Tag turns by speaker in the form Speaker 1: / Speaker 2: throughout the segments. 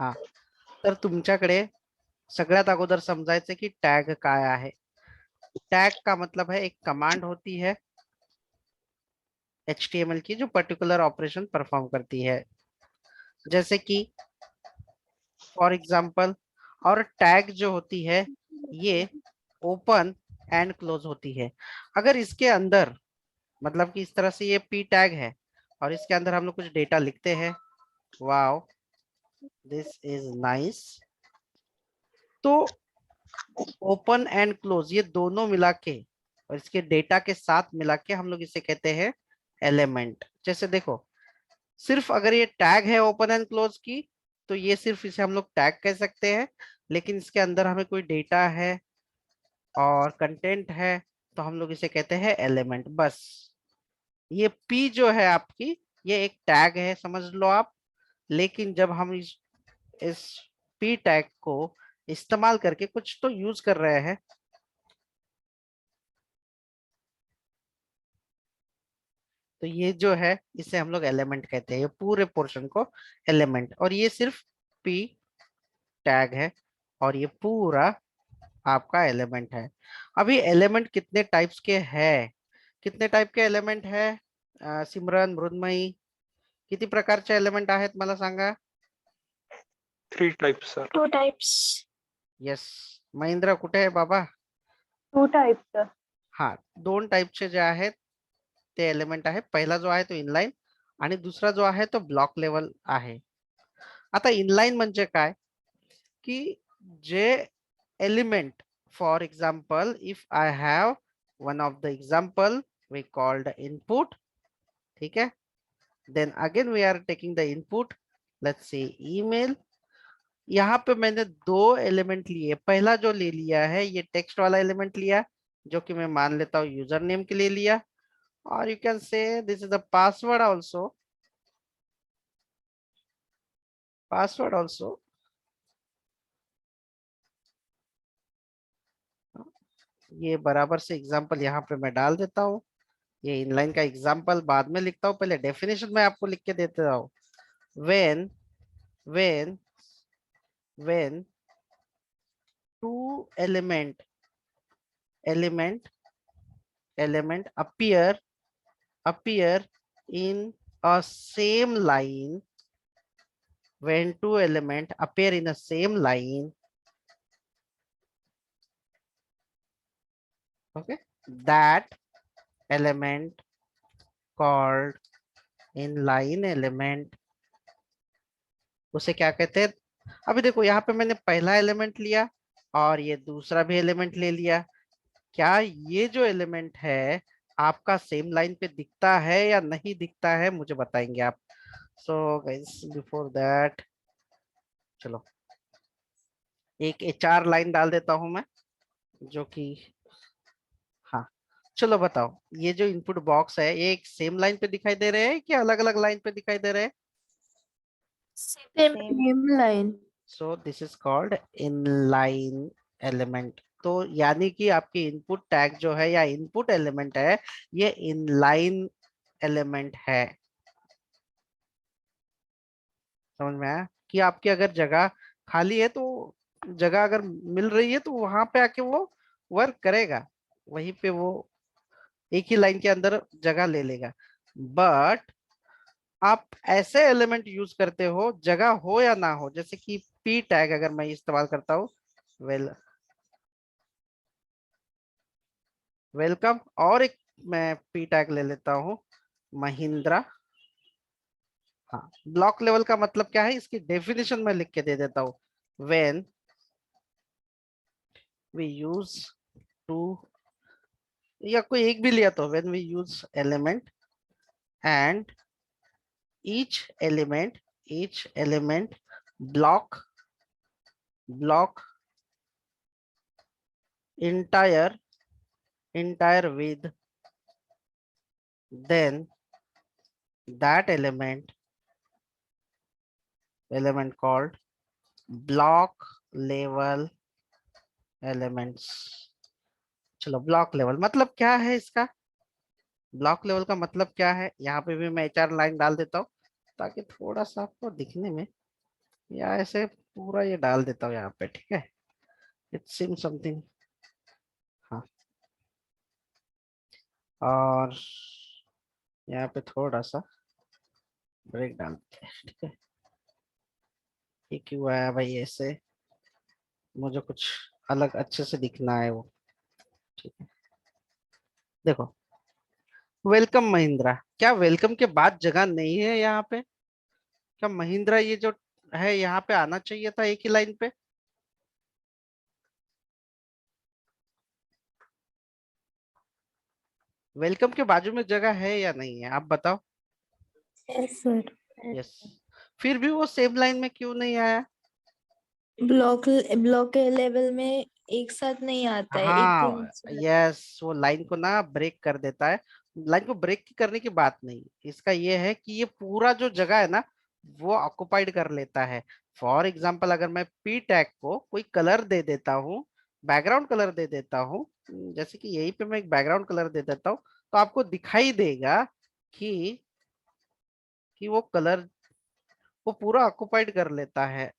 Speaker 1: हा, तर तुमच्याकडे सगळ्यात अगोदर समजायचं की टैग काय आहे. टैग का मतलब है एक कमांड होती है HTML की जो पर्टिकुलर ऑपरेशन परफॉर्म करती है, जैसे कि फॉर एग्जांपल, और टैग जो होती है ये ओपन एंड क्लोज होती है. अगर इसके अंदर मतलब कि इस तरह से ये पी टैग है और इसके अंदर हम लोग कुछ डेटा लिखते हैं, वाओ दिस इज नाइस, तो ओपन एंड क्लोज ये दोनों मिला के और इसके डेटा के साथ मिला के हम लोग इसे कहते हैं एलिमेंट. जैसे देखो, सिर्फ अगर ये टैग है ओपन एंड क्लोज की तो ये सिर्फ इसे हम लोग टैग कह सकते हैं, लेकिन इसके अंदर हमें कोई डेटा है और कंटेंट है तो हम लोग इसे कहते हैं एलिमेंट. बस ये पी जो है आपकी, ये एक टैग है समझ लो आप. लेकिन जब हम इस पी टैग को इस्तेमाल करके कुछ तो यूज कर रहे हैं, तो ये जो है इसे हम लोग एलिमेंट कहते हैं, ये पूरे पोर्शन को एलिमेंट. और ये सिर्फ पी टैग है और ये पूरा आपका एलिमेंट है. अभी एलिमेंट कितने टाइप्स के हैं, कितने टाइप के एलिमेंट है, सिमरन मृदमयी किती प्रकारचे एलिमेंट आहेत मला सांगा.
Speaker 2: 3 types, sir.
Speaker 3: 2 types.
Speaker 1: Yes, Mahendra कुठे आहे बाबा.
Speaker 3: 2 types, sir.
Speaker 1: हा, दोन टाइपचे जे आहेत ते एलिमेंट आहे. पहिला जो आहे तो इनलाइन आणि दुसरा जो आहे तो ब्लॉक लेवल आहे. आता इनलाइन म्हणजे काय की जे element, for example if I have one of the example we called input, ठीक है. Then again we are taking the input, let's say email. यहाँ पे मैंने दो एलिमेंट लिए. पहला जो ले लिया है ये टेक्स्ट वाला एलिमेंट लिया, जो कि मैं मान लेता हूँ यूजर नेम के लिए लिया. और you can say this is the password also, password also. ये बराबर से एग्जांपल यहाँ पे मैं डाल देता हूँ. ये इनलाइन का एग्जांपल बाद में लिखता हूँ, पहले डेफिनेशन में आपको लिख के देता हूँ. when when when two element element appear in a same line, when two element appear in a same line, okay, that element called inline element, उसे क्या कहते हैं. अभी देखो यहाँ पे मैंने पहला एलिमेंट लिया और ये दूसरा भी एलिमेंट ले लिया. क्या ये जो एलिमेंट है आपका सेम लाइन पे दिखता है या नहीं दिखता है, मुझे बताएंगे आप. सो गाइस बिफोर दैट, चलो एक HR लाइन डाल देता हूं मैं, जो कि हाँ, चलो बताओ ये जो इनपुट बॉक्स है ये एक सेम लाइन पे दिखाई दे रहे हैं कि अलग अलग लाइन पे दिखाई दे रहे हैं.
Speaker 3: Same line.
Speaker 1: So this is called inline element. तो यानी कि आपकी इनपुट टैग जो है या इनपुट एलिमेंट है ये इनलाइन एलिमेंट है. समझ में आया कि आपकी अगर जगह खाली है तो जगह अगर मिल रही है तो वहां पे आके वो वर्क करेगा, वहीं पे वो एक ही लाइन के अंदर जगह ले लेगा. बट आप ऐसे एलिमेंट यूज करते हो जगह हो या ना हो, जैसे कि पी टैग अगर मैं इस्तेमाल करता हूँ, वेल वेलकम, और एक मैं पी टैग ले लेता हूँ महिंद्रा. हाँ, ब्लॉक लेवल का मतलब क्या है इसकी डेफिनेशन में लिख के दे देता हूँ. व्हेन वी यूज टू, या कोई एक भी लिया तो when we use element and each element block entire with, then that element called block level elements. चलो ब्लॉक लेवल मतलब क्या है इसका, ब्लॉक लेवल का मतलब क्या है, यहाँ पे भी मैं HR लाइन डाल देता हूँ. ताकि थोड़ा सा आपको दिखने में, या ऐसे पूरा ये डाल देता हूँ यहाँ पे, ठीक है, इट सीम समथिंग। हाँ, और यहाँ पे थोड़ा सा ब्रेक डालते हैं, ठीक है। ये क्यों आया भाई ऐसे, मुझे कुछ अलग अच्छे से दिखना है वो, ठीक है। देखो, वेलकम महिंद्रा, क्या वेलकम के बाद जगह नहीं है यहाँ पे? क्या महिंद्रा ये जो है यहाँ पे आना चाहिए था एक ही लाइन पे? वेलकम के बाजू में जगह है या नहीं है, आप बताओ।
Speaker 3: Yes sir.
Speaker 1: यस, फिर भी वो सेम लाइन में क्यों नहीं आया?
Speaker 3: ब्लॉक ब्लॉक के लेवल में एक साथ नहीं आता है, एक
Speaker 1: हाँ,
Speaker 3: दिन से।
Speaker 1: यस, वो लाइन को ना ब्रेक कर देता है। लाइन को ब्रेक करने की बात नहीं, इसका ये है कि ये पूरा जो जगह है ना, वो ऑक्युपाइड कर लेता है। फॉर एग्जाम्पल, अगर मैं पी टैग को कोई कलर दे देता हूँ, बैकग्राउंड कलर दे देता हूँ, जैसे कि यहीं पे मैं एक बैकग्राउंड कलर दे देता हूँ, तो आपको दिखाई देगा कि वो कलर वो पूरा ऑक्युपाइड कर लेता है।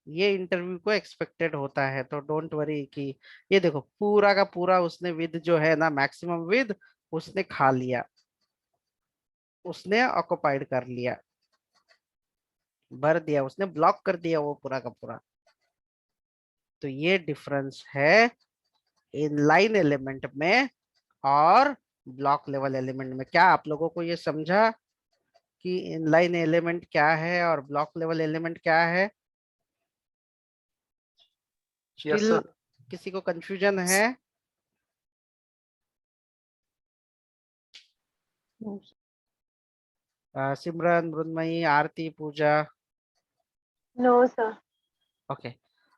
Speaker 1: ये इंटरव्यू को एक्सपेक्टेड होता है, तो डोंट वरी कि ये देखो पूरा का पूरा उसने विद जो है ना, मैक्सिमम विद उसने खा लिया, उसने ऑक्युपाइड कर लिया, भर दिया, उसने ब्लॉक कर दिया वो पूरा का पूरा। तो ये डिफरेंस है इनलाइन एलिमेंट में और ब्लॉक लेवल एलिमेंट में। क्या आप लोगों को ये समझा कि इनलाइन एलिमेंट क्या है और ब्लॉक लेवल एलिमेंट क्या है?
Speaker 2: Yes
Speaker 1: still
Speaker 2: sir.
Speaker 1: किसी को कंफ्यूजन है? Simran, Mrinmayi, Aarti, Pooja.
Speaker 3: No sir.
Speaker 1: Okay,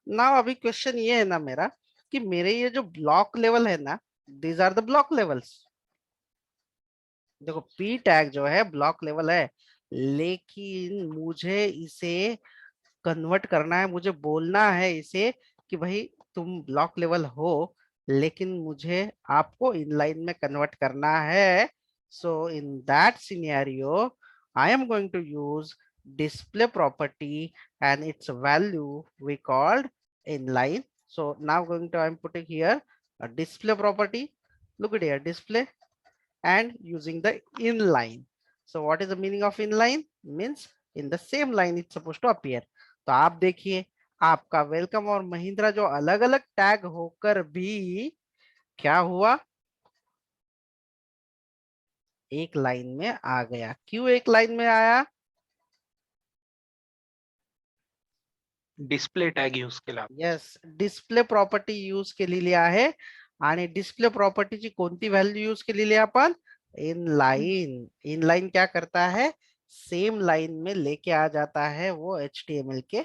Speaker 1: now अभी क्वेश्चन ये है ना मेरा, कि मेरे ये जो ब्लॉक लेवल है ना, these are the block levels. देखो, पी टैग जो है ब्लॉक लेवल है, लेकिन मुझे इसे कन्वर्ट करना है, मुझे बोलना है इसे कि भाई तुम ब्लॉक लेवल हो, लेकिन मुझे आपको इनलाइन में कन्वर्ट करना है। So in that scenario I am going to use display property and its value we called inline. So now going to I'm putting here a display property. Look at here, display and using the inline. So what is the meaning of inline? Means in the same line it's supposed to appear. तो आप देखिए, आपका welcome और महिंद्रा जो अलग अलग tag होकर भी क्या हुआ, एक लाइन में आ गया। क्यों एक लाइन में आया?
Speaker 2: डिस्प्ले टॅग यूज केला.
Speaker 1: यस, डिस्प्ले प्रॉपर्टी यूज केलेली आहे, आणि डिस्प्ले प्रॉपर्टीची कोणती व्हॅल्यू यूज केलेली आहे आपण? इनलाइन। इनलाइन क्या करता है, सेम लाइन में लेके आ जाता है वो HTML के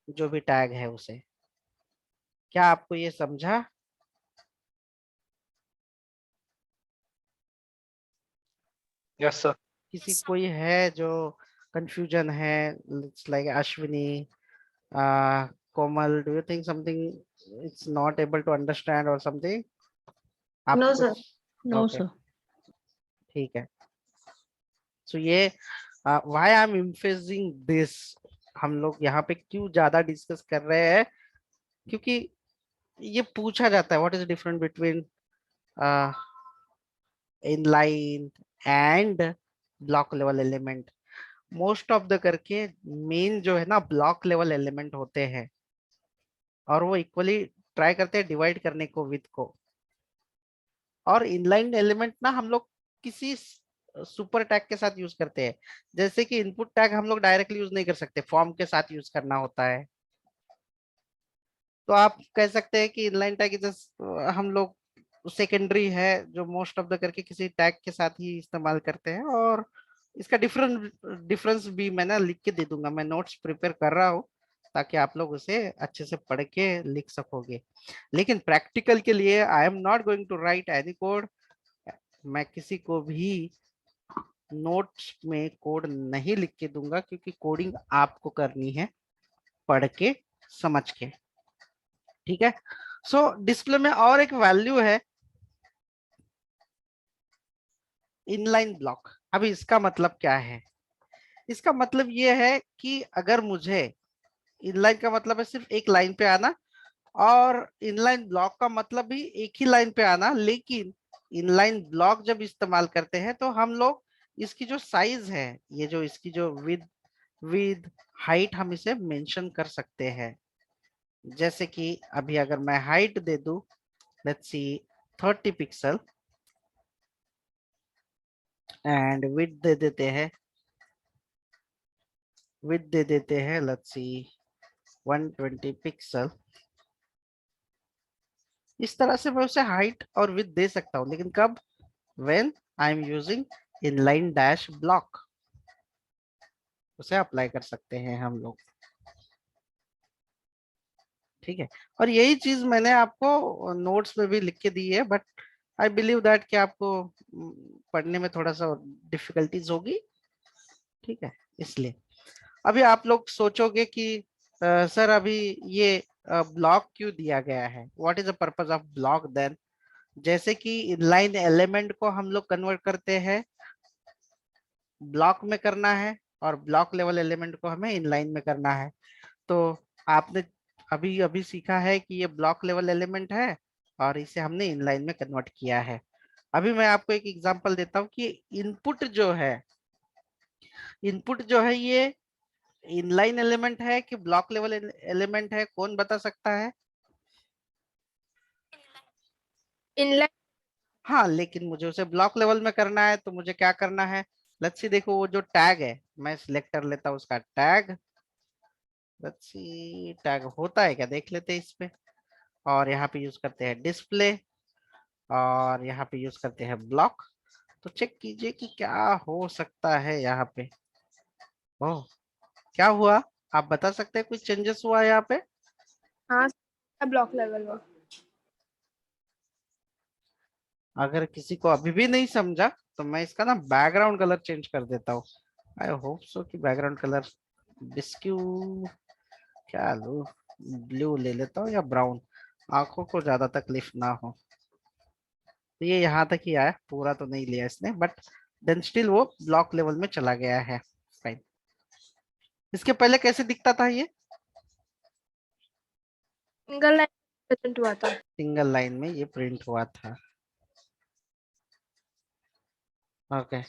Speaker 1: जो भी टैग है उसे। क्या आपको ये समझा?
Speaker 2: Yes sir.
Speaker 1: किसी कोई है जो कंफ्यूजन है? Like Ashwini, Komal, do you think something it's not able to understand और समथिंग? आपको
Speaker 3: नो सर।
Speaker 1: कुछ?
Speaker 3: No
Speaker 1: okay,
Speaker 3: sir.
Speaker 1: ठीक है। सो ये why I am emphasizing this, हम लोग यहाँ पे क्यों ज्यादा डिस्कस कर रहे हैं, क्योंकि ये पूछा जाता है what is different between inline and block level element. Most of the करके मेन जो है ना ब्लॉक लेवल एलिमेंट होते हैं, और वो इक्वली ट्राई करते हैं डिवाइड करने को विद को। और इनलाइन एलिमेंट ना हम लोग किसी सुपर टैग के साथ यूज करते हैं, जैसे कि इनपुट टैग हम लोग डायरेक्टली यूज नहीं कर सकते, फॉर्म के साथ यूज करना होता है। तो आप कह सकते हैं कि इनलाइन टैग इज हम लोग सेकेंडरी है, जो मोस्ट ऑफ द करके किसी टैग के साथ ही इस्तेमाल करते हैं। और इसका डिफरेंस भी मैं ना लिख के दे दूंगा, मैं नोट्स प्रिपेयर कर रहा हूँ ताकि आप लोग उसे अच्छे से पढ़ के लिख सकोगे। लेकिन प्रैक्टिकल के लिए I am not going to write any code, मैं किसी को भी नोट्स में कोड नहीं लिख के दूंगा, क्योंकि कोडिंग आपको करनी है पढ़ के समझ के, ठीक है। सो डिस्प्ले में और एक वैल्यू है इनलाइन ब्लॉक। अभी इसका मतलब क्या है? इसका मतलब ये है कि अगर मुझे इनलाइन का मतलब है सिर्फ एक लाइन पे आना, और इनलाइन ब्लॉक का मतलब भी एक ही लाइन पे आना, लेकिन इनलाइन ब्लॉक जब इस्तेमाल करते हैं तो हम लोग इसकी जो साइज है, ये जो इसकी जो विद हाइट हम इसे मेंशन कर सकते हैं। जैसे कि अभी अगर मैं हाइट दे दूं, let's see 30 pixel, and width दे देते हैं लेट्स सी 120 पिक्सल। इस तरह से मैं उसे हाइट और विड्थ दे सकता हूं, लेकिन कब? When I am using inline dash block, उसे अप्लाई कर सकते हैं हम लोग। ठीक है, और यही चीज मैंने आपको नोट्स में भी लिख के दी है, बट आई बिलीव दैट कि आपको पढ़ने में थोड़ा सा डिफिकल्टीज होगी। ठीक है, इसलिए अभी आप लोग सोचोगे कि सर अभी ये ब्लॉक क्यों दिया गया है, what is the purpose of block then? जैसे कि इनलाइन एलिमेंट को हम लोग कन्वर्ट करते हैं ब्लॉक में करना है, और ब्लॉक लेवल एलिमेंट को हमें इनलाइन में करना है। तो आपने अभी अभी सीखा है कि ये ब्लॉक लेवल एलिमेंट है और इसे हमने इनलाइन में कन्वर्ट किया है। अभी मैं आपको एक एग्जांपल देता हूँ कि इनपुट जो है ये इनलाइन एलिमेंट है कि ब्लॉक लेवल एलिमेंट है, कौन बता सकता है?
Speaker 3: इनलाइन।
Speaker 1: हाँ, लेकिन मुझे उसे ब्लॉक लेवल में करना है, तो मुझे क्या करना है? लेट्स सी, देखो वो जो टैग है, मैं सिलेक्ट कर लेता हूँ उसका टैग। लेट्स सी टैग होता है क्या, देख लेते हैं इस पे। और यहाँ पे यूज करते हैं डिस्प्ले, और यहाँ पे यूज करते हैं ब्लॉक। तो चेक कीजिए कि क्या हो सकता है यहाँ पे। ओह, क्या हुआ? आप बता सकते हैं कुछ चेंजेस हुआ है यहाँ पे?
Speaker 3: हाँ, ब्लॉक लेवल में।
Speaker 1: अगर किसी को अभी भी नहीं समझा तो मैं इसका ना बैकग्राउंड कलर चेंज कर देता हूँ। आई होप सो कि बैकग्राउंड कलर बिस्क्यू क्या लूं, ब्लू ले लेता हूँ या ब्राउन, आंखों को ज्यादा तकलीफ ना हो। तो ये यहाँ तक ही आया, पूरा तो नहीं लिया इसने, बट देन स्टिल वो ब्लॉक लेवल में चला गया है। फाइन। इसके पहले कैसे दिखता था ये?
Speaker 3: सिंगल लाइन प्रेजेंट हुआ था।
Speaker 1: सिंगल लाइन में ये प्रिंट हुआ था। ओके,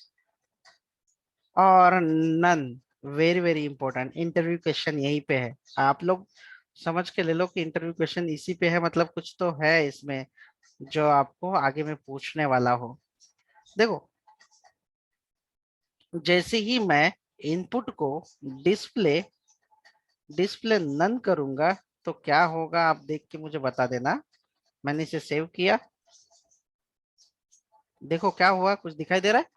Speaker 1: और none, very very important interview question यहीं पे है। आप लोग समझ के ले लो कि इंटरव्यू क्वेश्चन इसी पे है, मतलब कुछ तो है इसमें जो आपको आगे में पूछने वाला हो। देखो, जैसे ही मैं इनपुट को डिस्प्ले डिस्प्ले नन करूंगा तो क्या होगा, आप देख के मुझे बता देना। मैंने इसे सेव किया, देखो क्या हुआ, कुछ दिखाई दे रहा है?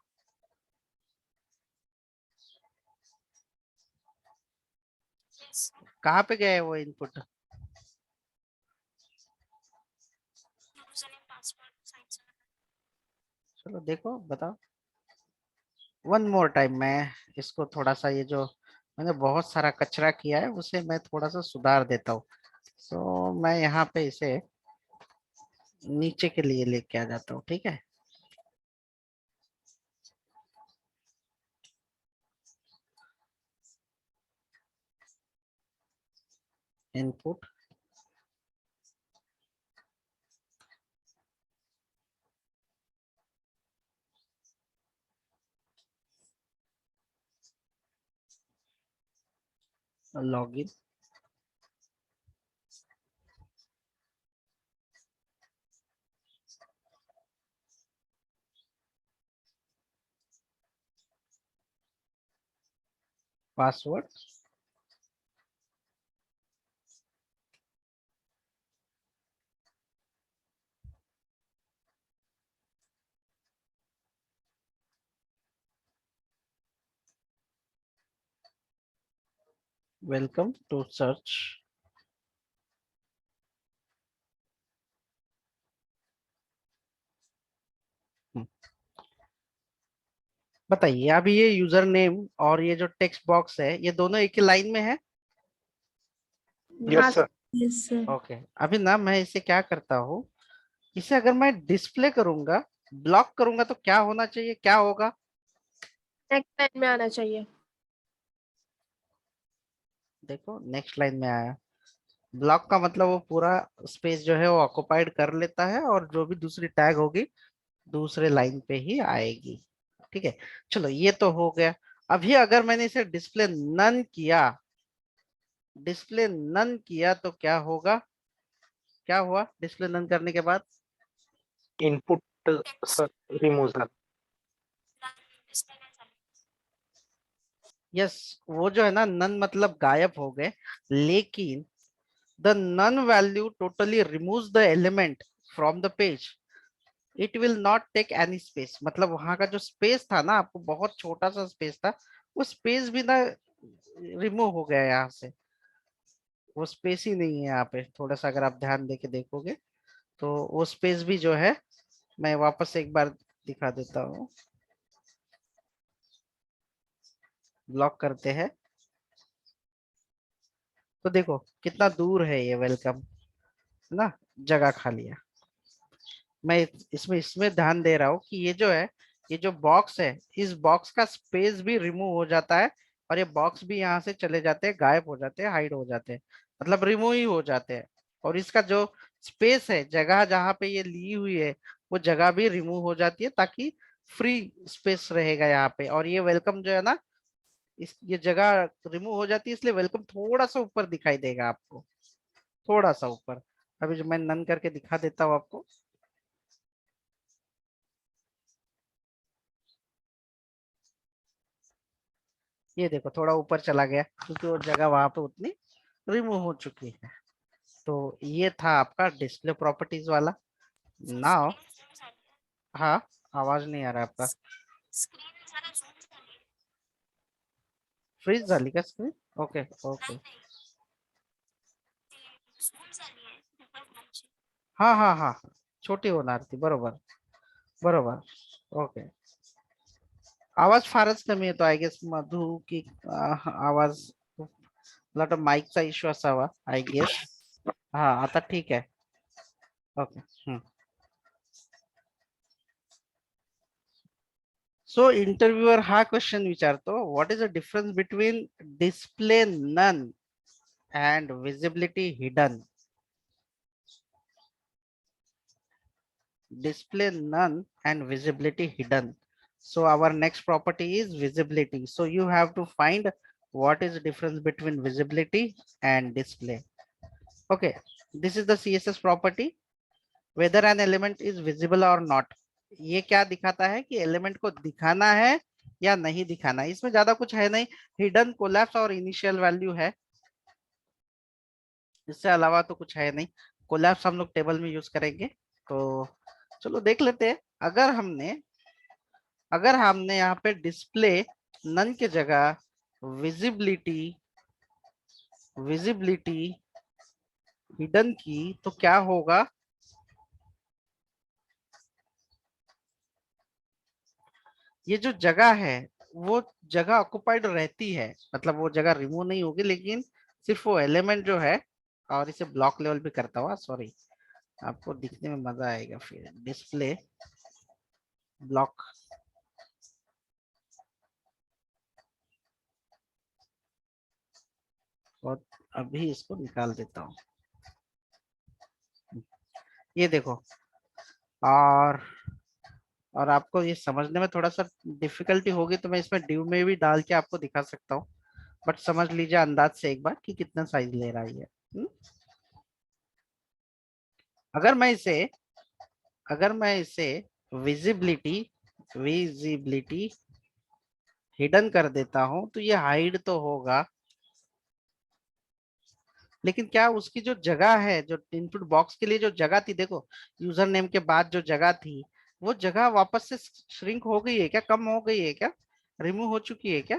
Speaker 1: कहाँ पे गया है वो इनपुट? चलो देखो, बताओ वन मोर टाइम। मैं इसको थोड़ा सा, ये जो मैंने बहुत सारा कचरा किया है उसे मैं थोड़ा सा सुधार देता हूँ। तो मैं यहाँ पे इसे नीचे के लिए लेके आ जाता हूँ, ठीक है। Input, login, password, welcome to search. बताइए अभी ये यूजर नेम और ये जो टेक्स्ट बॉक्स है, ये दोनों एक ही लाइन में है?
Speaker 2: Yes sir.
Speaker 3: Yes sir.
Speaker 1: Okay, अभी ना मैं इसे क्या करता हूँ, इसे अगर मैं डिस्प्ले करूंगा, ब्लॉक करूंगा तो क्या होना चाहिए, क्या होगा?
Speaker 3: नेक्स्ट लाइन में आना चाहिए।
Speaker 1: देखो नेक्स्ट लाइन में आया, ब्लॉक का मतलब वो पूरा स्पेस जो है वो ऑक्युपाइड कर लेता है और जो भी दूसरी टैग होगी दूसरे लाइन पे ही आएगी। ठीक है, चलो ये तो हो गया। अभी अगर मैंने इसे डिस्प्ले नन किया, डिस्प्ले नन किया तो क्या होगा, क्या हुआ डिस्प्ले नन करने के बाद?
Speaker 2: Input sir removal.
Speaker 1: यस, वो जो है ना नन मतलब गायब हो गए, लेकिन the none value totally removes the element from the page, it will not take any space. मतलब वहां का जो स्पेस था ना, आपको बहुत छोटा सा स्पेस था, वो स्पेस भी ना रिमूव हो गया यहाँ से, वो स्पेस ही नहीं है यहाँ पे। थोड़ा सा अगर आप ध्यान दे के देखोगे तो वो स्पेस भी जो है, मैं वापस से एक बार दिखा देता हूँ, ब्लॉक करते हैं तो देखो कितना दूर है ये वेलकम, है ना, जगह खा लिया। मैं इसमें इसमें ध्यान दे रहा हूँ कि ये जो है, ये जो बॉक्स है, इस बॉक्स का स्पेस भी रिमूव हो जाता है और ये बॉक्स भी यहाँ से चले जाते हैं, गायब हो जाते हैं, हाइड हो जाते हैं, मतलब रिमूव ही हो जाते हैं। और इसका जो स्पेस है, जगह जहाँ पे ये ली हुई है, वो जगह भी रिमूव हो जाती है ताकि फ्री स्पेस रहेगा यहाँ पे। और ये वेलकम जो है ना, इस ये जगह रिमूव हो जाती है, इसलिए वेलकम थोड़ा सा ऊपर दिखाई देगा आपको, थोड़ा सा ऊपर। अभी जो मैं नन करके दिखा देता हूँ आपको, ये देखो थोड़ा ऊपर चला गया क्योंकि वो जगह वहां पे उतनी रिमूव हो चुकी है। तो ये था आपका डिस्प्ले प्रॉपर्टीज वाला। नाउ, हाँ, आवाज नहीं आ रहा आपका। फ्रीज झाली का स्क्रीन? ओके ओके, हाँ हाँ हाँ, छोटी होणार ती, बरोबर बरोबर, ओके। आवाज फारच कमी येतो, आय गेस मधू की आवाज, मला वाटतं माईकचा इश्यू असावा, आय गेस। हा आता ठीक आहे, ओके। सो इंटरव्ह्यूअर हा क्वेश्चन विचारतो, what is the difference between display none and visibility hidden? Display none and visibility hidden. So our next property is visibility. So you have to find what is the difference between visibility and display. Okay, this is the CSS property, whether an element is visible or not. ये क्या दिखाता है कि element को दिखाना है या नहीं दिखाना है, इसमें ज्यादा कुछ है नहीं। हिडन, कोलैप्स और इनिशियल वैल्यू है, इससे अलावा तो कुछ है नहीं। कोलैप्स हम लोग टेबल में यूज करेंगे। तो चलो देख लेते हैं। अगर हमने यहाँ पे डिस्प्ले नन के जगह विजिबिलिटी विजिबिलिटी हिडन की तो क्या होगा। ये जो जगह है वो जगह ऑक्युपाइड रहती है, मतलब वो जगह रिमूव नहीं होगी, लेकिन सिर्फ वो एलिमेंट जो है। और इसे ब्लॉक लेवल पे करता हुआ, सॉरी, आपको दिखने में मजा आएगा फिर, डिस्प्ले ब्लॉक। और अभी इसको निकाल देता हूँ, ये देखो। और आपको ये समझने में थोड़ा सा डिफिकल्टी होगी तो मैं इसमें डिव में भी डाल के आपको दिखा सकता हूँ, बट समझ लीजिए अंदाज से एक बार कि कितना साइज ले रहा है ये। अगर मैं इसे अगर मैं इसे विजिबिलिटी विजिबिलिटी हिडन कर देता हूं तो ये हाइड तो होगा, लेकिन क्या उसकी जो जगह है, जो इनपुट बॉक्स के लिए जो जगह थी, देखो यूजर नेम के बाद जो जगह थी, वो जगह वापस से श्रिंक हो गई है क्या, कम हो गई है क्या, रिमूव हो चुकी है क्या?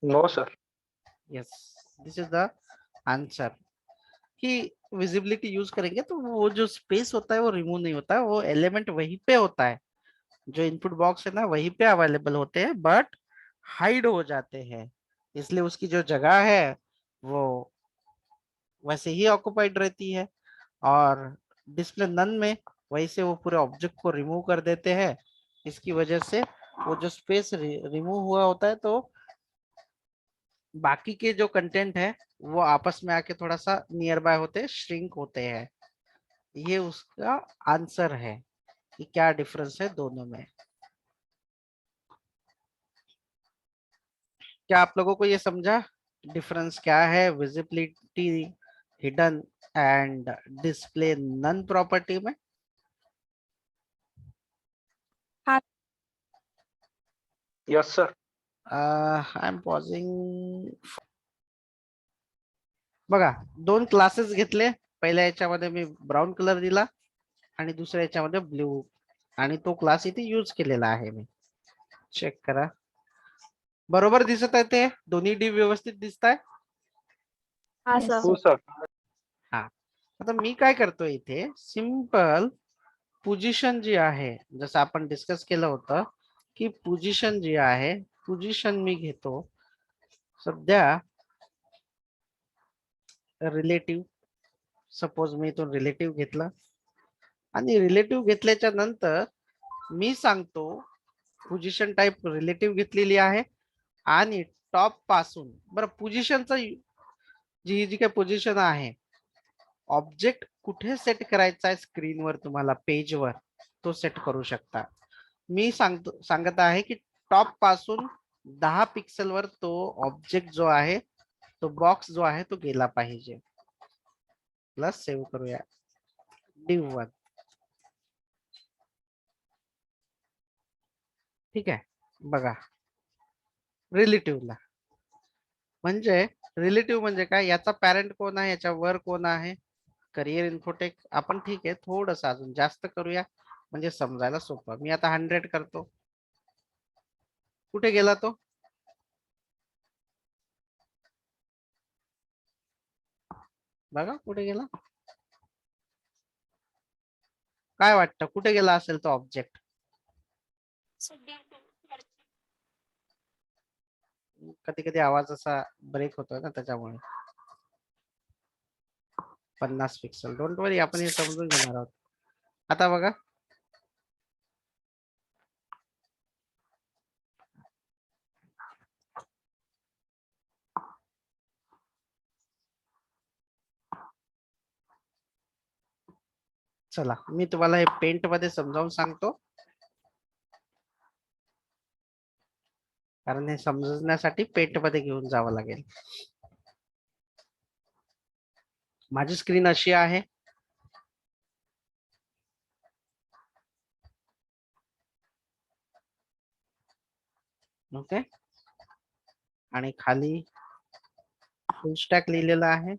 Speaker 2: No sir.
Speaker 1: Yes, this is the answer. कि विजिबिलिटी यूज करेंगे तो वो जो स्पेस होता है वो रिमूव नहीं होता है, वो एलिमेंट वहीं पे होता है, जो इनपुट बॉक्स है ना वहीं पे अवेलेबल होते हैं, बट हाइड हो जाते हैं, इसलिए उसकी जो जगह है वो वैसे ही ऑक्युपाइड रहती है। और डिस्प्ले नन में वैसे वो पूरे ऑब्जेक्ट को रिमूव कर देते हैं, इसकी वजह से वो जो स्पेस रिमूव हुआ होता है तो बाकी के जो कंटेंट है वो आपस में आके थोड़ा सा नियर बाय होते, श्रिंक होते हैं। ये उसका आंसर है कि क्या डिफरेंस है दोनों में। क्या आप लोगों को ये समझा डिफरेंस क्या है visibility, hidden and display none property में?
Speaker 2: Yes, sir.
Speaker 1: I am pausing. बघा, दोन क्लासेस घेतले. पहिल्या याच्यामध्ये मी ब्राऊन कलर दिला आणि दुसऱ्या याच्यामध्ये ब्ल्यू, आणि तो क्लास इथे यूज केलेला आहे मी. चेक करा, बरोबर दिसत आहे ते दोन्ही डी व्यवस्थित दिसत आहे.
Speaker 3: हाँ
Speaker 4: Yes,
Speaker 3: सर
Speaker 2: True, sir.
Speaker 1: हा, आता मी काय करतोय इथे सिंपल पोझिशन जी आहे, जसं आपण डिस्कस केलं होतं की पोझिशन जी आहे, पोझिशन मी घेतो सध्या रिलेटिव्ह. सपोज मी इथून रिलेटिव्ह घेतला आणि रिलेटिव्ह घेतल्याच्या नंतर मी सांगतो पोझिशन टाइप रिलेटिव्ह घेतलेली आहे आणि टॉप पासून बरं पोझिशनचा जी काही पोझिशन आहे, ऑब्जेक्ट कुठे सेट करायचा आहे स्क्रीनवर तुम्हाला पेजवर, तो सेट करू शकता. मी सांगत आहे की टॉप पासून 10 पिक्सल वर तो ऑब्जेक्ट जो आहे, तो बॉक्स जो आहे तो गेला पाहिजे. प्लस सेव्ह करूया div1. ठीक आहे, बघा रिलेटिव्हला म्हणजे रिलेटिव्ह म्हणजे काय, याचा पॅरेंट कोण आहे, याच्या वर कोण आहे, करिअर इन्फोटेक. आपण ठीक आहे थोडस अजून जास्त करूया म्हणजे समजायला सोपं. मी आता 100 करतो. कुठे गेला तो, बघा कुठे गेला. काय वाटतं कुठे गेला असेल तो ऑब्जेक्ट? कधी कधी आवाज असा ब्रेक होतोय ना त्याच्यामुळे. 50 पिक्सल, डोंट वरी, आपण हे समजून घेणार आहोत. आता बघा चला मी तुम्हाला हे पेंट मध्ये समजावून सांगतो, कारण हे समजण्यासाठी पेंट मध्ये घेऊन जावं लागेल. माझी स्क्रीन अशी आहे. ओके, आणि खाली फुल स्टॅक लिहिलेला आहे.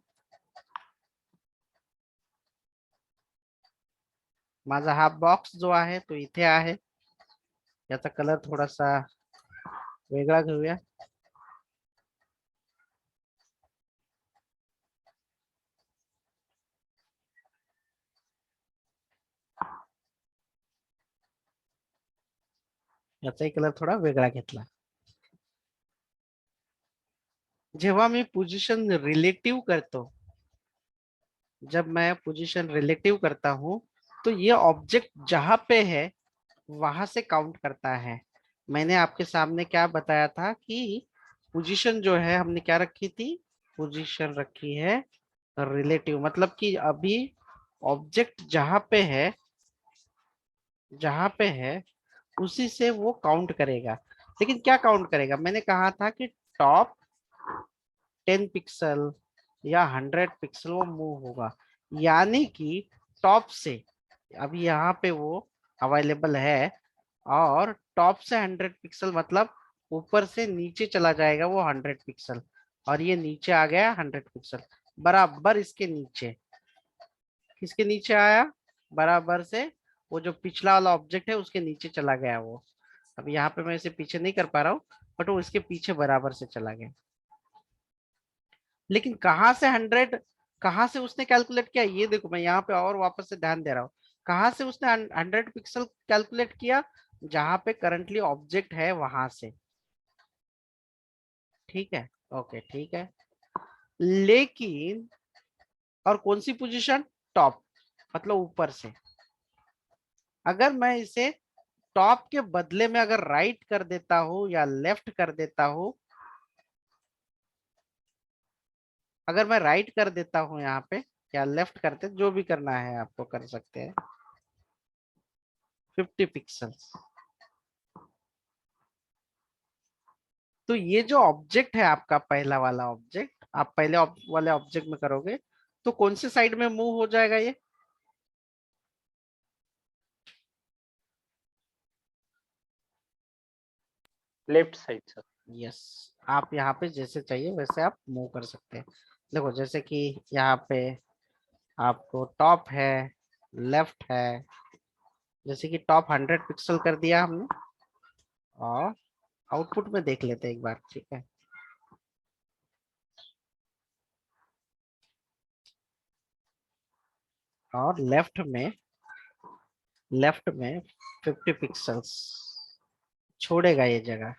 Speaker 1: माझा हा बॉक्स जो आहे तो इथे आहे. याचा कलर थोडासा वेगळा घेऊया. याचाही कलर थोडा वेगळा घेतला. जेव्हा मी पोजीशन रिलेटिव करतो, जब मैं पोजीशन रिलेटिव करता हूं तो ये ऑब्जेक्ट जहां पे है वहां से काउंट करता है. मैंने आपके सामने क्या बताया था कि पोजीशन जो है हमने क्या रखी थी, पोजीशन रखी है रिलेटिव, मतलब कि अभी ऑब्जेक्ट जहां पे है उसी से वो काउंट करेगा. लेकिन क्या काउंट करेगा, मैंने कहा था कि टॉप 10 पिक्सल या 100 पिक्सल वो मूव होगा. यानी कि टॉप से अभी यहाँ पे वो अवेलेबल है और टॉप से 100 पिक्सल मतलब ऊपर से नीचे चला जाएगा वो 100 पिक्सल, और ये नीचे आ गया 100 पिक्सल. बराबर इसके नीचे, किसके नीचे आया, बराबर से वो जो पिछला वाला ऑब्जेक्ट है उसके नीचे चला गया वो. अब यहाँ पे मैं इसे पीछे नहीं कर पा रहा हूँ, बट वो इसके पीछे बराबर से चला गया. लेकिन कहाँ से 100, कहाँ से उसने कैलकुलेट किया, ये देखो मैं यहाँ पे और वापस से ध्यान दे रहा हूँ. कहाँ से उसने 100 पिक्सल कैलकुलेट किया, जहां पे करंटली ऑब्जेक्ट है वहां से. ठीक है, ओके ठीक है. लेकिन और कौन सी पोजीशन, टॉप, मतलब ऊपर से. अगर मैं इसे टॉप के बदले में अगर राइट कर देता हूं या लेफ्ट कर देता हूं, अगर मैं राइट कर देता हूं यहाँ पे या लेफ्ट करते, जो भी करना है आपको कर सकते हैं, 50 पिक्सल्स। तो ये जो ऑब्जेक्ट है आपका, पहला वाला ऑब्जेक्ट, आप पहले वाले ऑब्जेक्ट में करोगे तो कौन सी साइड में मूव हो जाएगा ये?
Speaker 2: Left side sir.
Speaker 1: यस, आप यहाँ पे जैसे चाहिए वैसे आप मूव कर सकते हैं। देखो जैसे कि यहाँ पे आपको टॉप है, लेफ्ट है, जैसे कि टॉप 100 पिक्सल कर दिया हमने, और आउटपुट में देख लेते हैं एक बार, ठीक है। और लेफ्ट में 50 पिक्सल्स छोड़ेगा ये जगह।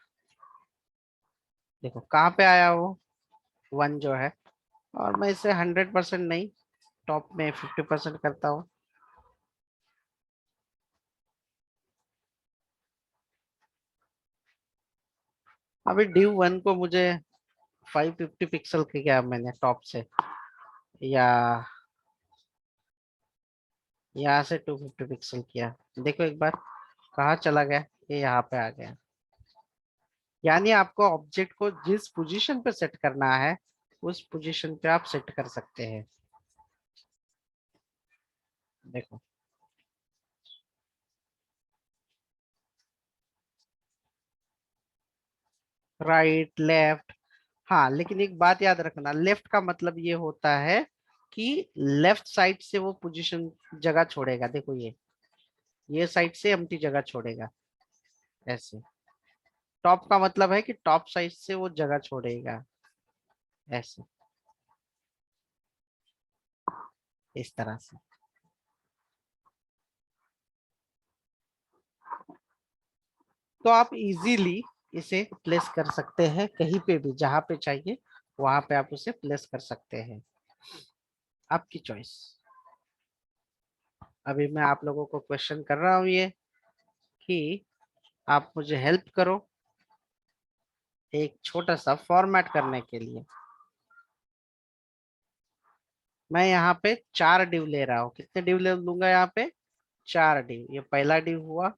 Speaker 1: देखो कहाँ पे आया वो 1 जो है, और मैं इसे 100% नहीं, टॉप में 50% करता हूँ। अभी ड्यू 1 को मुझे 550 पिक्सल किया मैंने टॉप से, या यहाँ से 250 पिक्सल किया। देखो एक बार कहाँ चला गया, ये यहाँ पे आ गया। यानी आपको ऑब्जेक्ट को जिस पोजीशन पे सेट करना है उस पोजीशन पे आप सेट कर सकते हैं। देखो राइट लेफ्ट, हाँ लेकिन एक बात याद रखना, लेफ्ट का मतलब ये होता है कि लेफ्ट साइड से वो पोजीशन जगह छोड़ेगा। देखो ये साइड से एम्प्टी जगह छोड़ेगा ऐसे। टॉप का मतलब है कि टॉप साइड से वो जगह छोड़ेगा ऐसे, इस तरह से। तो आप इजीली इसे प्लेस कर सकते हैं कहीं पे भी, जहां पे चाहिए वहां पे आप उसे प्लेस कर सकते हैं, आपकी चॉइस। अभी मैं आप लोगों को क्वेश्चन कर रहा हूँ ये कि आप मुझे हेल्प करो एक छोटा सा फॉर्मेट करने के लिए। मैं यहाँ पे 4 डिव ले रहा हूँ। कितने डिव ले लूंगा यहाँ पे? 4 डिव। ये पहला डिव हुआ,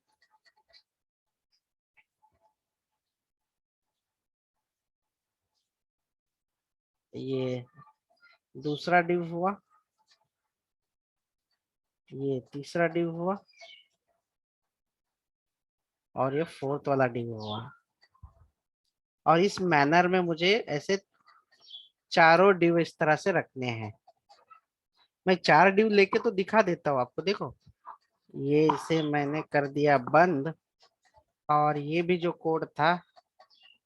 Speaker 1: ये दूसरा डिव हुआ, ये तीसरा डिव हुआ, और ये फोर्थ वाला डिव हुआ। और इस मैनर में मुझे ऐसे चारों डिव इस तरह से रखने हैं। मैं 4 डिव लेके तो दिखा देता हूँ आपको। देखो ये इसे मैंने कर दिया बंद, और ये भी जो कोड था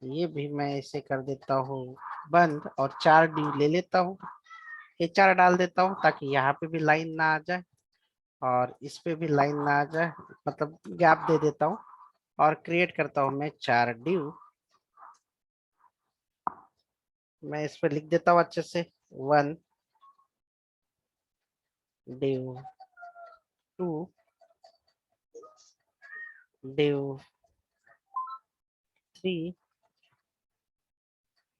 Speaker 1: ये भी मैं इसे कर देता हूँ बंद, और 4 डिव ले लेता हूँ। ये 4 डाल देता हूँ ताकि यहाँ पे भी लाइन ना आ जाए और इस पे भी लाइन ना आ जाए, मतलब गैप दे देता हूँ। और क्रिएट करता हूँ मैं 4 डिव। मैं इस पे लिख देता हूँ अच्छे से, 1 डिव, 2 डिव, 3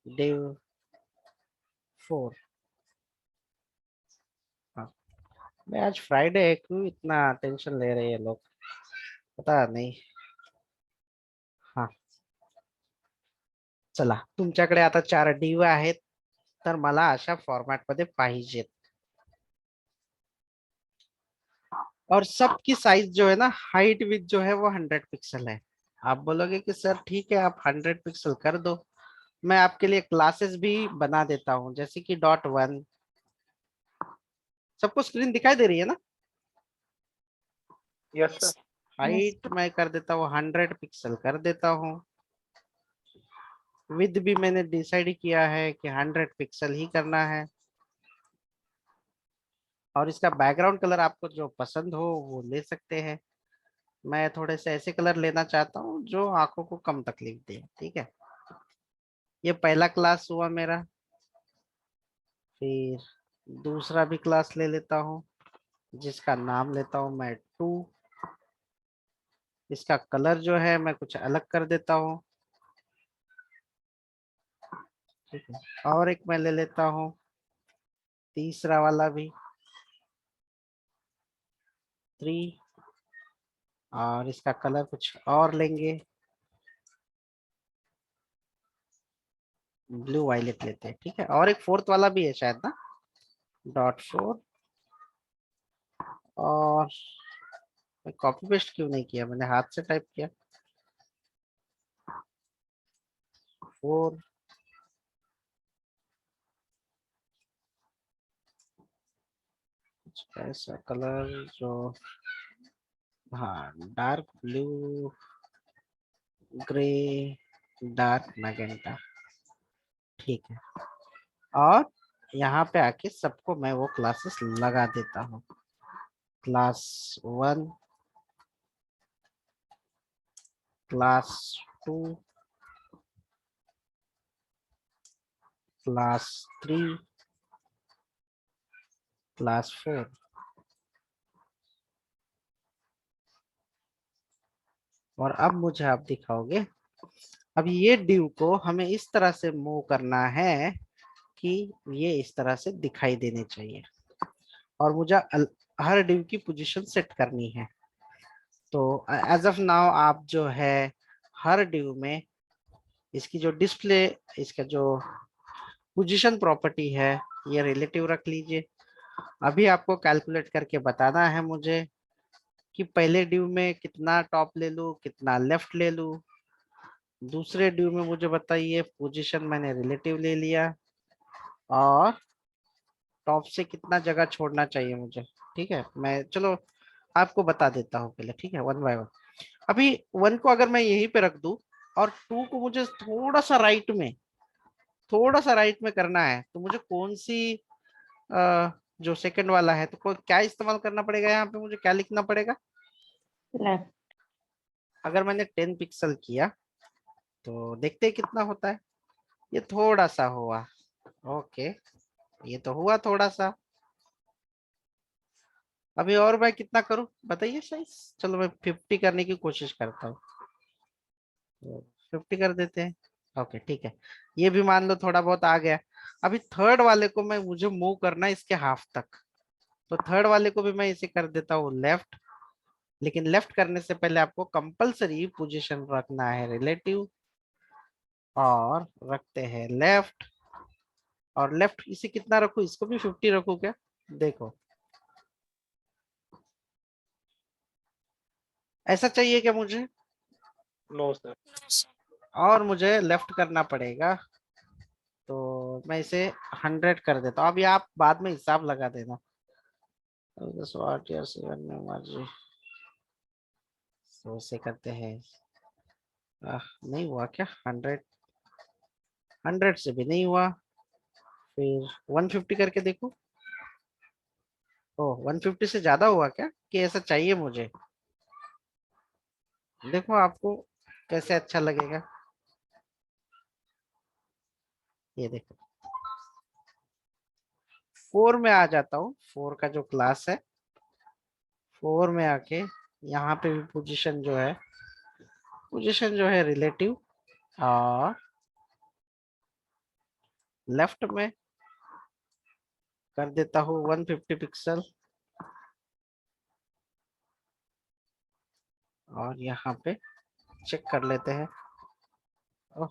Speaker 1: डिव, 4। हाँ, मैं आज फ्राइडे है, क्यों इतना टेंशन ले रहे हैं लोग, पता नहीं। हाँ चला, तुमच्याकडे आता 4 डिव आहेत, तर मला अशा फॉर्मॅट मध्ये पाहिजेत। और सबकी साइज जो है ना, हाइट विथ जो है वो 100 पिक्सल है। आप बोलोगे कि सर ठीक है आप 100 पिक्सल कर दो, मैं आपके लिए क्लासेस भी बना देता हूँ, जैसे कि .1। सबको स्क्रीन दिखाई दे रही है ना?
Speaker 2: Yes sir.
Speaker 1: हाइट मैं कर देता हूँ 100 पिक्सल कर देता हूँ। विद भी मैंने डिसाइड किया है कि 100 पिक्सल ही करना है। और इसका बैकग्राउंड कलर आपको जो पसंद हो वो ले सकते हैं। मैं थोड़े से ऐसे कलर लेना चाहता हूँ जो आंखों को कम तकलीफ दे, ठीक है। ये पहला क्लास हुआ मेरा। फिर दूसरा भी क्लास ले लेता हूँ जिसका नाम लेता हूँ मैं 2। इसका कलर जो है मैं कुछ अलग कर देता हूँ। ठीक है, और एक मैं ले लेता हूँ, तीसरा वाला भी 3, और इसका कलर कुछ और लेंगे, ब्लू वायलेट लेते हैं। ठीक है, और एक फोर्थ वाला भी है शायद ना, .4। और कॉपी पेस्ट क्यों नहीं किया, मैंने हाथ से टाइप किया, 4। ऐसा कलर जो, हाँ, dark blue, grey, dark magenta. ठीक है, और यहाँ पे आके सबको मैं वो क्लासेस लगा देता हूँ। Class 1, class 2, class 3, class 4। और अब मुझे आप दिखाओगे, अब ये डिव को हमें इस तरह से मूव करना है कि ये इस तरह से दिखाई देने चाहिए, और मुझे हर डिव की पोजीशन सेट करनी है। तो एज ऑफ नाउ आप जो है हर डिव में इसकी जो डिस्प्ले, इसका जो पोजीशन प्रॉपर्टी है, ये रिलेटिव रख लीजिए। अभी आपको कैलकुलेट करके बताना है मुझे कि पहले डिव में कितना टॉप ले लूं, कितना लेफ्ट ले लूं। दूसरे ड्यू में मुझे बताइए, पोजीशन मैंने रिलेटिव ले लिया, और टॉप से कितना जगह छोड़ना चाहिए मुझे। ठीक है, मैं चलो आपको बता देता हूँ पहले। ठीक है, 1 बाय 1। अभी 1 को अगर मैं यहीं पे रख दूं, और 2 को मुझे थोड़ा सा राइट में करना है, तो मुझे कौन सी जो सेकंड वाला है, तो क्या इस्तेमाल करना पड़ेगा, यहाँ पे मुझे क्या लिखना पड़ेगा।
Speaker 3: लेफ्ट।
Speaker 1: अगर मैंने 10 पिक्सल किया, तो देखते हैं कितना होता है। ये थोड़ा सा हुआ, ओके, ये तो हुआ थोड़ा सा। अभी और मैं कितना करूं बताइए साइज। चलो मैं 50 करने की कोशिश करता हूँ, तो 50 कर देते हैं। ओके, ठीक है, ये भी मान लो थोड़ा बहुत आ गया। अभी थर्ड वाले को मैं मुझे मूव करना है इसके हाफ तक, तो थर्ड वाले को भी मैं इसे कर देता हूँ लेफ्ट। लेकिन लेफ्ट करने से पहले आपको कंपलसरी पोजीशन रखना है रिलेटिव, और रखते हैं लेफ्ट। और लेफ्ट इसे कितना रखूं, इसको भी 50 रखूं क्या, देखो ऐसा चाहिए क्या मुझे,
Speaker 2: नो सर।
Speaker 1: और मुझे लेफ्ट करना पड़ेगा, तो मैं इसे 100 कर देता हूँ। अभी आप बाद में हिसाब लगा देना। मर्जी, तो इसे करते हैं। नहीं हुआ क्या, 100 से भी नहीं हुआ, फिर 150 करके देखो। ओ, 150 से ज्यादा हुआ क्या, कि ऐसा चाहिए मुझे, देखो आपको कैसे अच्छा लगेगा। ये देखो, 4 में आ जाता हूँ, 4 का जो क्लास है, 4 में आके यहाँ पे भी पोजीशन जो है रिलेटिव, और लेफ्ट में कर देता हूँ 150 पिक्सल, और यहाँ पे चेक कर लेते हैं। ओह,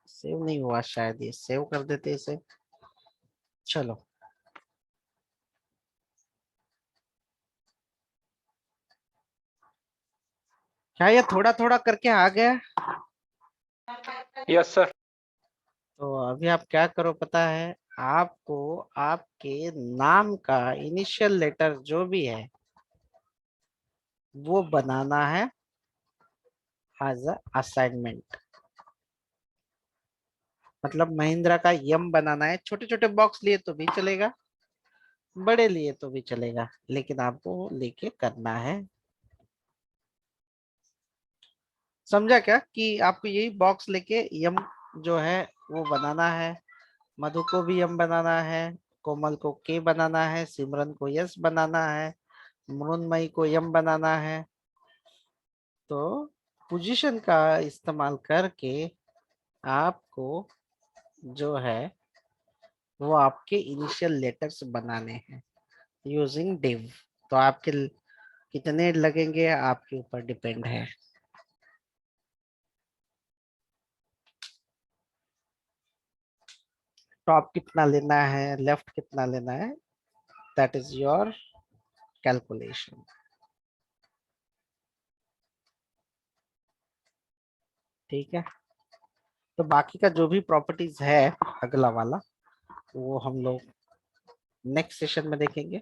Speaker 1: सेव नहीं हुआ शायद, ये सेव कर देते इसे। चलो, क्या ये थोड़ा थोड़ा करके आ गया।
Speaker 2: Yes sir.
Speaker 1: तो अभी आप क्या करो पता है, आपको आपके नाम का इनिशियल लेटर जो भी है वो बनाना है एज अ असाइनमेंट। मतलब महिंद्रा का यम बनाना है, छोटे छोटे बॉक्स लिए तो भी चलेगा, बड़े लिए तो भी चलेगा, लेकिन आपको लेके करना है। समझा क्या, कि आपको यही बॉक्स लेके यम जो है वो बनाना है। मधु को भी यम बनाना है, कोमल को के बनाना है, सिमरन को यस बनाना है, मृण्मयी को यम बनाना है, तो पोजीशन का इस्तेमाल करके आपको जो है वो आपके इनिशियल लेटर्स बनाने हैं यूजिंग div। तो आपके कितने लगेंगे आपके ऊपर डिपेंड है। टॉप कितना लेना है, लेफ्ट कितना लेना है, दैट इज योर कैलकुलेशन। ठीक है, तो बाकी का जो भी प्रॉपर्टीज है अगला वाला वो हम लोग नेक्स्ट सेशन में देखेंगे।